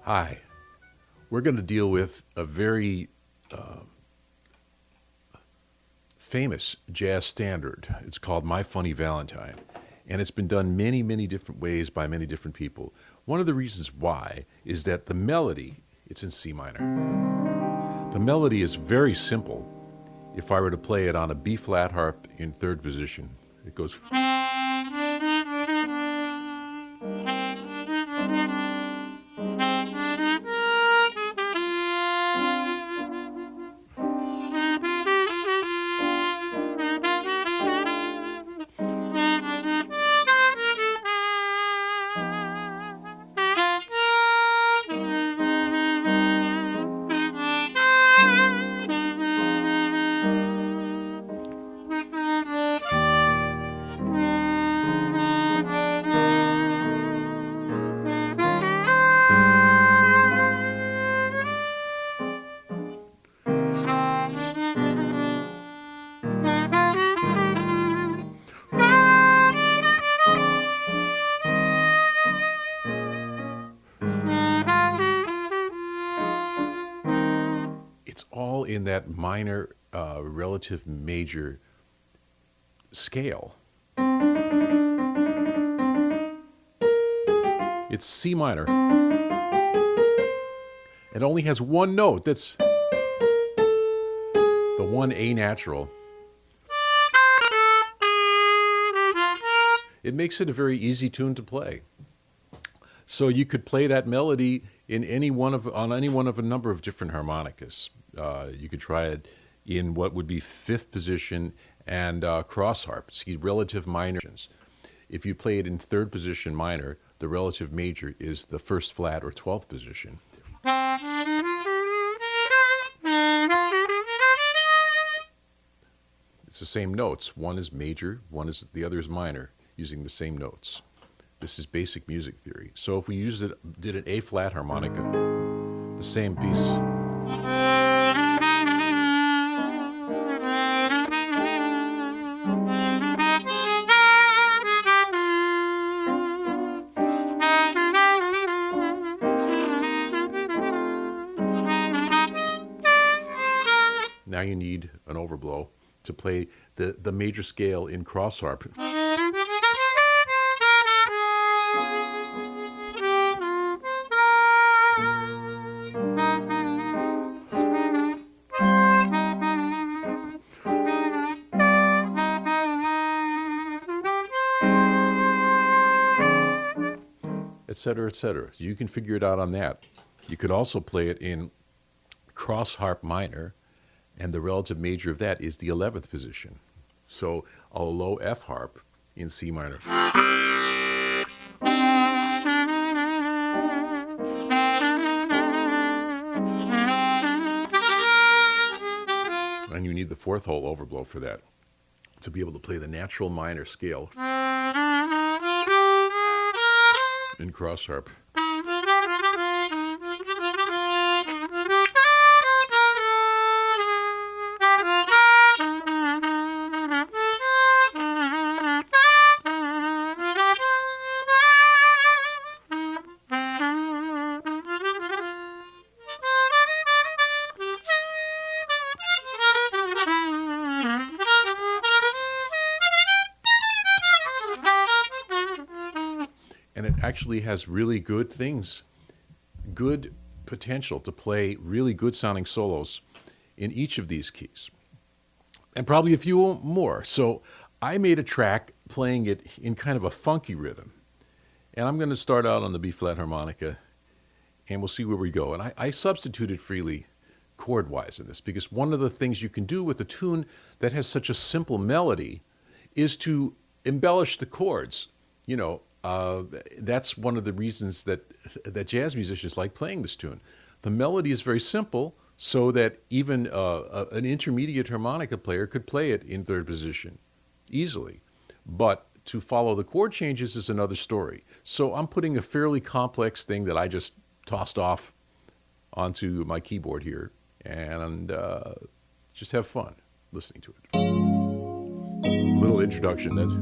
Hi. We're going to deal with a very famous jazz standard. It's called My Funny Valentine, and it's been done many, many different ways by many different people. One of the reasons why is that the melody, it's in C minor. The melody is very simple. If I were to play it on a B flat harp in third position, it goes. It's all in that minor relative major scale. It's C minor. It only has one note. That's the one A natural. It makes it a very easy tune to play. So you could play that melody in on any one of a number of different harmonicas. You could try it in what would be fifth position and cross harp, relative minors. If you play it in third position minor, the relative major is the first flat or 12th position. It's the same notes. One is major, the other is minor, using the same notes. This is basic music theory. So if we did an A flat harmonica, the same piece. Now you need an overblow to play the major scale in cross harp. Etc., etc. You can figure it out on that. You could also play it in cross harp minor, and the relative major of that is the 11th position. So a low F harp in C minor. And you need the fourth hole overblow for that, to be able to play the natural minor scale in cross harp. And it actually has really good things, good potential to play really good sounding solos in each of these keys, and probably a few more. So I made a track playing it in kind of a funky rhythm, and I'm going to start out on the B flat harmonica, and we'll see where we go. And I substituted freely chord-wise in this, because one of the things you can do with a tune that has such a simple melody is to embellish the chords. That's one of the reasons that jazz musicians like playing this tune. The melody is very simple, so that even an intermediate harmonica player could play it in third position easily. But to follow the chord changes is another story. So I'm putting a fairly complex thing that I just tossed off onto my keyboard here, and just have fun listening to it. Little introduction. That's.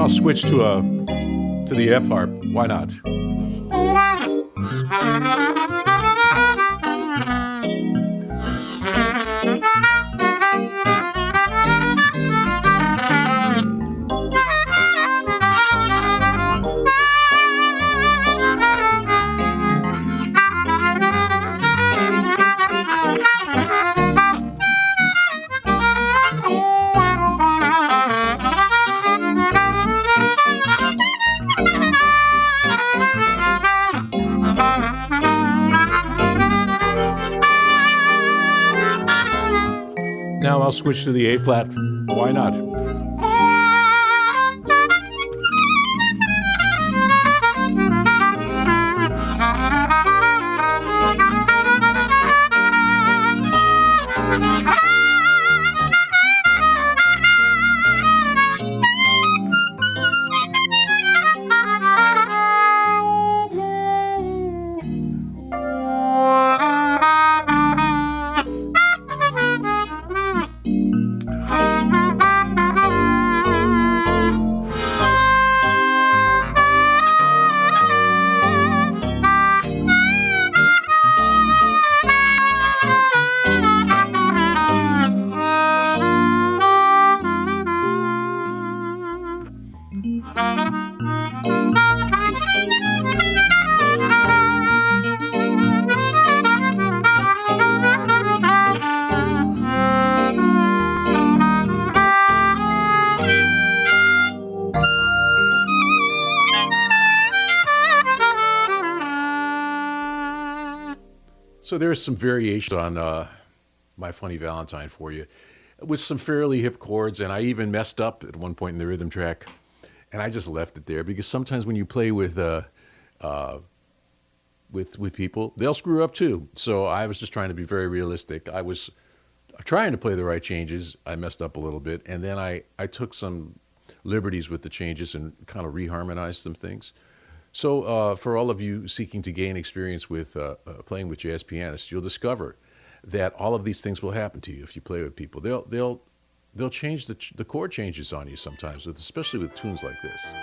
I'll switch to the F harp. Why not? Now I'll switch to the A flat. Why not? So there's some variations on My Funny Valentine for you with some fairly hip chords, and I even messed up at one point in the rhythm track, and I just left it there because sometimes when you play with people, they'll screw up too. So I was just trying to be very realistic. I was trying to play the right changes. I messed up a little bit, and then I took some liberties with the changes and kind of reharmonized some things. So for all of you seeking to gain experience with playing with jazz pianists, you'll discover that all of these things will happen to you if you play with people. They'll change the chord changes on you sometimes, especially with tunes like this.